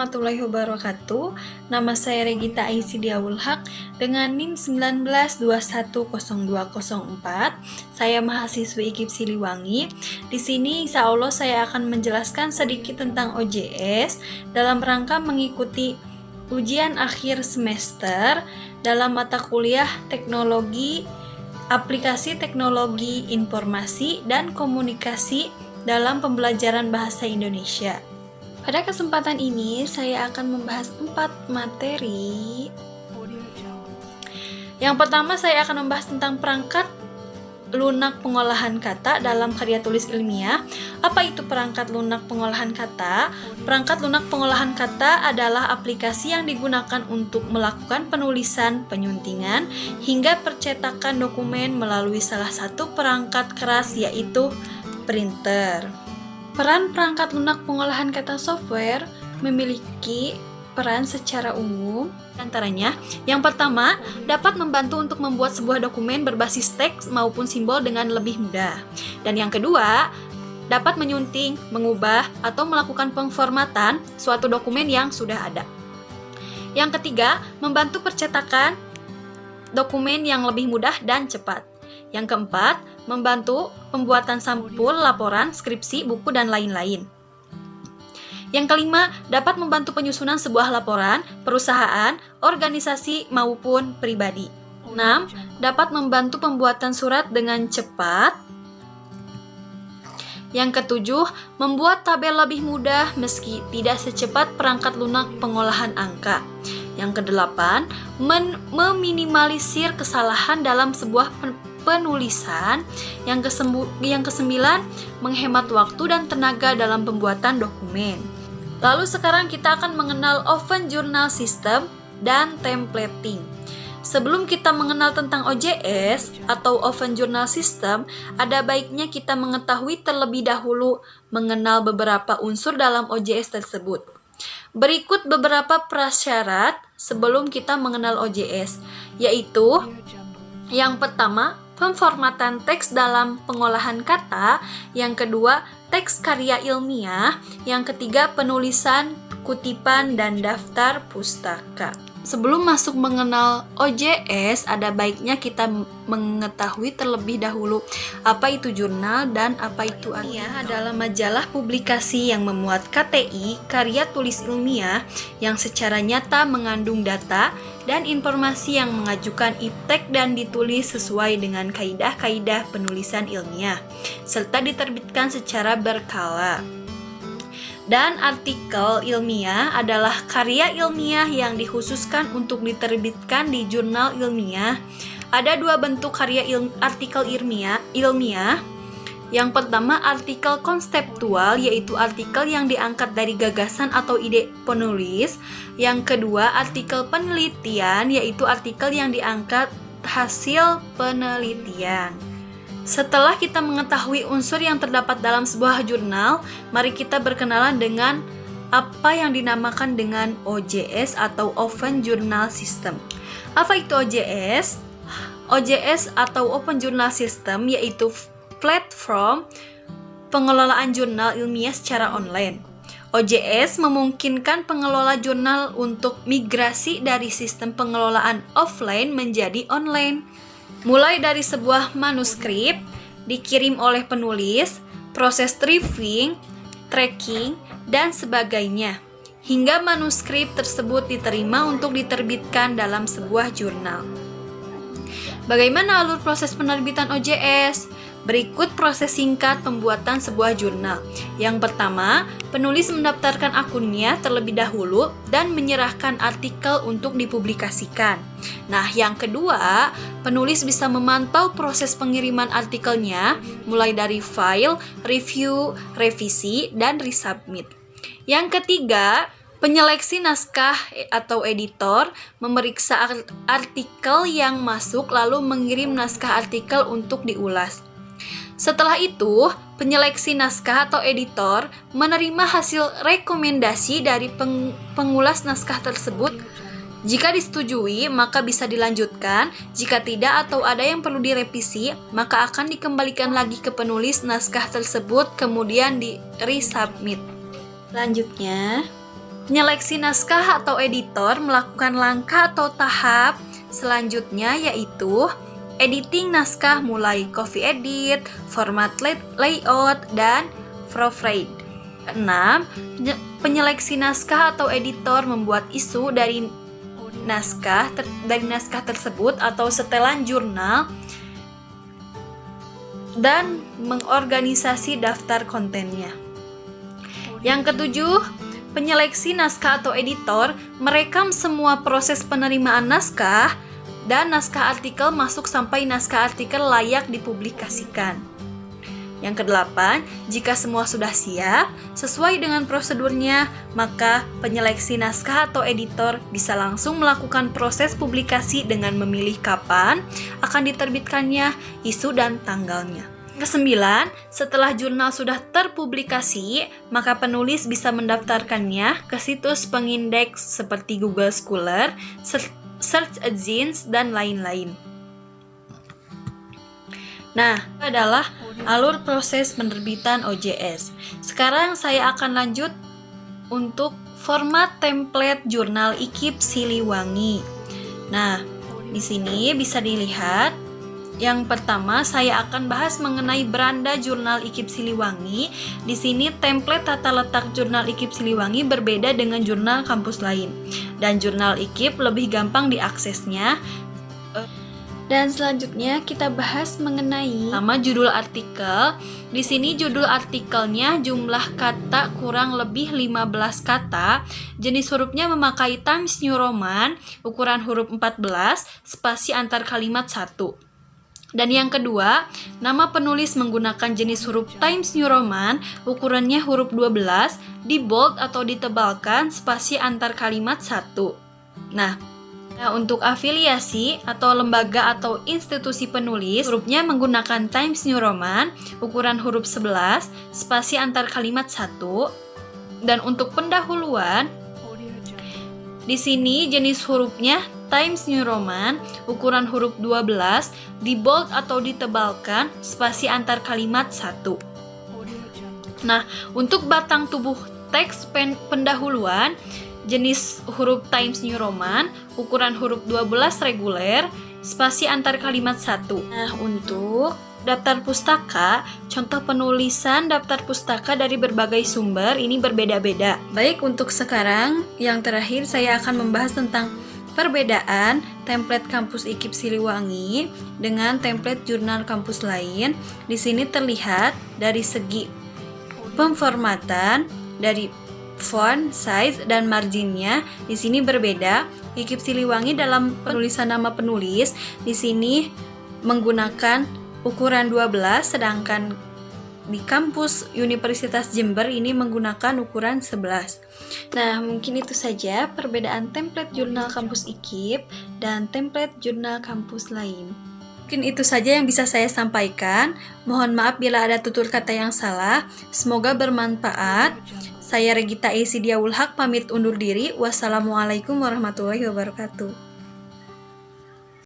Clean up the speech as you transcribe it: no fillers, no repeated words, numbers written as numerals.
warahmatullahi wabarakatuh. Nama saya Regita Aisydiaul Haq dengan NIM 19210204. Saya mahasiswi IKIP Siliwangi. Di sini insya Allah saya akan menjelaskan sedikit tentang OJS dalam rangka mengikuti ujian akhir semester dalam mata kuliah Teknologi Aplikasi Teknologi Informasi dan Komunikasi dalam pembelajaran bahasa Indonesia. Pada kesempatan ini saya akan membahas 4 materi. Yang pertama saya akan membahas tentang perangkat lunak pengolahan kata dalam karya tulis ilmiah. Apa itu perangkat lunak pengolahan kata? Perangkat lunak pengolahan kata adalah aplikasi yang digunakan untuk melakukan penulisan, penyuntingan, hingga percetakan dokumen melalui salah satu perangkat keras yaitu printer. Peran perangkat lunak pengolahan kata software memiliki peran secara umum. Antaranya, yang pertama, dapat membantu untuk membuat sebuah dokumen berbasis teks maupun simbol dengan lebih mudah. Dan yang kedua, dapat menyunting, mengubah, atau melakukan pemformatan suatu dokumen yang sudah ada. Yang ketiga, membantu percetakan dokumen yang lebih mudah dan cepat. Yang keempat, membantu pembuatan sampul, laporan, skripsi, buku, dan lain-lain. Yang kelima, dapat membantu penyusunan sebuah laporan, perusahaan, organisasi, maupun pribadi. 6. Dapat membantu pembuatan surat dengan cepat. Yang ketujuh, membuat tabel lebih mudah meski tidak secepat perangkat lunak pengolahan angka. Yang kedelapan, meminimalisir kesalahan dalam sebuah penulisan. Yang kesembilan, menghemat waktu dan tenaga dalam pembuatan dokumen. Lalu sekarang kita akan mengenal Open Journal System dan templating. Sebelum kita mengenal tentang OJS atau Open Journal System, ada baiknya kita mengetahui terlebih dahulu mengenal beberapa unsur dalam OJS tersebut. Berikut beberapa prasyarat sebelum kita mengenal OJS, yaitu yang pertama, pemformatan teks dalam pengolahan kata. Yang kedua, teks karya ilmiah. Yang ketiga, penulisan, kutipan, dan daftar pustaka. Sebelum masuk mengenal OJS, ada baiknya kita mengetahui terlebih dahulu apa itu jurnal dan apa itu artikel. Adalah majalah publikasi yang memuat KTI, karya tulis ilmiah, yang secara nyata mengandung data dan informasi yang mengajukan iptek dan ditulis sesuai dengan kaidah-kaidah penulisan ilmiah, serta diterbitkan secara berkala. Dan artikel ilmiah adalah karya ilmiah yang dikhususkan untuk diterbitkan di jurnal ilmiah. Ada dua bentuk karya artikel ilmiah. Yang pertama, artikel konseptual, yaitu artikel yang diangkat dari gagasan atau ide penulis. Yang kedua, artikel penelitian, yaitu artikel yang diangkat hasil penelitian. Setelah kita mengetahui unsur yang terdapat dalam sebuah jurnal, mari kita berkenalan dengan apa yang dinamakan dengan OJS atau Open Journal System. Apa itu OJS? OJS atau Open Journal System yaitu platform pengelolaan jurnal ilmiah secara online. OJS memungkinkan pengelola jurnal untuk migrasi dari sistem pengelolaan offline menjadi online. Mulai dari sebuah manuskrip dikirim oleh penulis, proses drafting, tracking, dan sebagainya, hingga manuskrip tersebut diterima untuk diterbitkan dalam sebuah jurnal. Bagaimana alur proses penerbitan OJS? Berikut proses singkat pembuatan sebuah jurnal. Yang pertama, penulis mendaftarkan akunnya terlebih dahulu dan menyerahkan artikel untuk dipublikasikan. Nah, yang kedua, penulis bisa memantau proses pengiriman artikelnya mulai dari file, review, revisi, dan resubmit. Yang ketiga, penyeleksi naskah atau editor memeriksa artikel yang masuk lalu mengirim naskah artikel untuk diulas. Setelah itu, penyeleksi naskah atau editor menerima hasil rekomendasi dari pengulas naskah tersebut. Jika disetujui, maka bisa dilanjutkan. Jika tidak atau ada yang perlu direvisi, maka akan dikembalikan lagi ke penulis naskah tersebut, kemudian di resubmit. Selanjutnya, Penyeleksi naskah atau editor melakukan langkah atau tahap selanjutnya, yaitu editing naskah mulai copy edit, format layout, dan proofread. 6. Penyeleksi naskah atau editor membuat isu dari naskah tersebut atau setelan jurnal dan mengorganisasi daftar kontennya. Yang ketujuh, penyeleksi naskah atau editor merekam semua proses penerimaan naskah dan naskah artikel masuk sampai naskah artikel layak dipublikasikan. Yang kedelapan, jika semua sudah siap, sesuai dengan prosedurnya, maka penyeleksi naskah atau editor bisa langsung melakukan proses publikasi dengan memilih kapan akan diterbitkannya, isu, dan tanggalnya. Kesembilan, setelah jurnal sudah terpublikasi, maka penulis bisa mendaftarkannya ke situs pengindeks seperti Google Scholar, Search Engines, dan lain-lain. Nah, itu adalah alur proses penerbitan OJS. Sekarang saya akan lanjut untuk format template jurnal IKIP Siliwangi. Nah, di sini bisa dilihat. Yang pertama, saya akan bahas mengenai beranda jurnal IKIP Siliwangi. Di sini template tata letak jurnal IKIP Siliwangi berbeda dengan jurnal kampus lain. Dan jurnal IKIP lebih gampang diaksesnya. Dan selanjutnya kita bahas mengenai nama judul artikel. Di sini judul artikelnya jumlah kata kurang lebih 15 kata. Jenis hurufnya memakai Times New Roman, ukuran huruf 14, spasi antar kalimat 1. Dan yang kedua, nama penulis menggunakan jenis huruf Times New Roman, ukurannya huruf 12, di bold atau ditebalkan, spasi antar kalimat 1. Nah, untuk afiliasi atau lembaga atau institusi penulis, hurufnya menggunakan Times New Roman, ukuran huruf 11, spasi antar kalimat 1. Dan untuk pendahuluan, di sini jenis hurufnya Times New Roman, ukuran huruf 12, di bold atau ditebalkan, spasi antar kalimat 1. Nah, untuk batang tubuh teks pendahuluan, jenis huruf Times New Roman, ukuran huruf 12 reguler, spasi antar kalimat 1. Nah, untuk daftar pustaka, contoh penulisan daftar pustaka dari berbagai sumber ini berbeda-beda. Baik, untuk sekarang, yang terakhir saya akan membahas tentang perbedaan template kampus IKIP Siliwangi dengan template jurnal kampus lain. Di sini terlihat dari segi pemformatan, dari font, size, dan marginnya di sini berbeda. IKIP Siliwangi dalam penulisan nama penulis di sini menggunakan ukuran 12, sedangkan di kampus Universitas Jember ini menggunakan ukuran 11. Nah, mungkin itu saja perbedaan template jurnal kampus IKIP dan template jurnal kampus lain. Mungkin itu saja yang bisa saya sampaikan. Mohon maaf bila ada tutur kata yang salah. Semoga bermanfaat. Saya Regita Esidiaul Haq pamit undur diri. Wassalamualaikum warahmatullahi wabarakatuh.